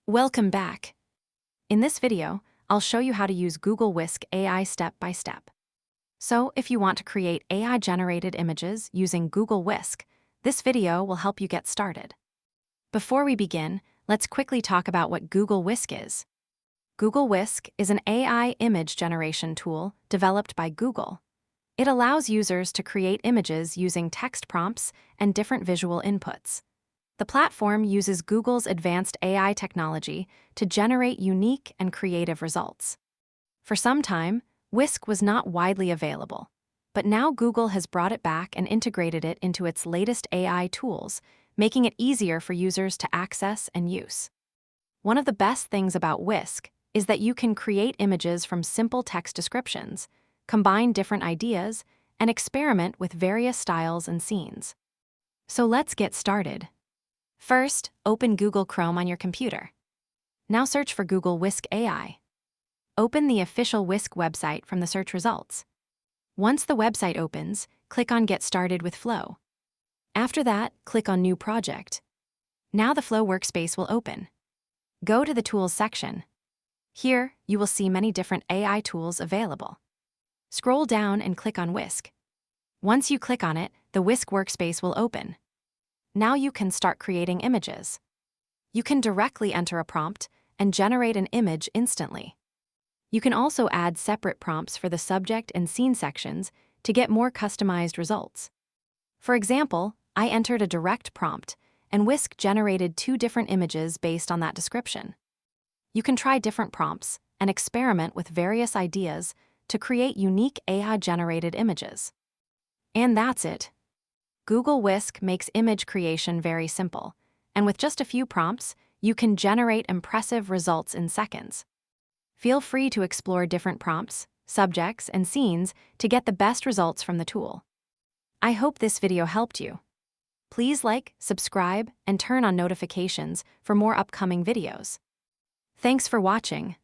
Welcome back. In this video, I'll show you how to use Google Whisk AI step by step. So, if you want to create AI-generated images using Google Whisk, this video will help you get started. Before we begin, let's quickly talk about what Google Whisk is. Google Whisk is an AI image generation tool developed by Google. It allows users to create images using text prompts and different visual inputs. The platform uses Google's advanced AI technology to generate unique and creative results. For some time, Whisk was not widely available, but now Google has brought it back and integrated it into its latest AI tools, making it easier for users to access and use. One of the best things about Whisk is that you can create images from simple text descriptions, combine different ideas, and experiment with various styles and scenes. So let's get started. First, open Google Chrome on your computer. Now search for Google Whisk AI. Open the official Whisk website from the search results. Once the website opens, click on Get Started with Flow. After that, click on New Project. Now the Flow workspace will open. Go to the Tools section. Here, you will see many different AI tools available. Scroll down and click on Whisk. Once you click on it, the Whisk workspace will open. Now you can start creating images. You can directly enter a prompt and generate an image instantly. You can also add separate prompts for the subject and scene sections to get more customized results. For example, I entered a direct prompt, and Whisk generated 2 different images based on that description. You can try different prompts and experiment with various ideas to create unique AI-generated images. And that's it. Google Whisk makes image creation very simple, and with just a few prompts, you can generate impressive results in seconds. Feel free to explore different prompts, subjects, and scenes to get the best results from the tool. I hope this video helped you. Please like, subscribe, and turn on notifications for more upcoming videos. Thanks for watching.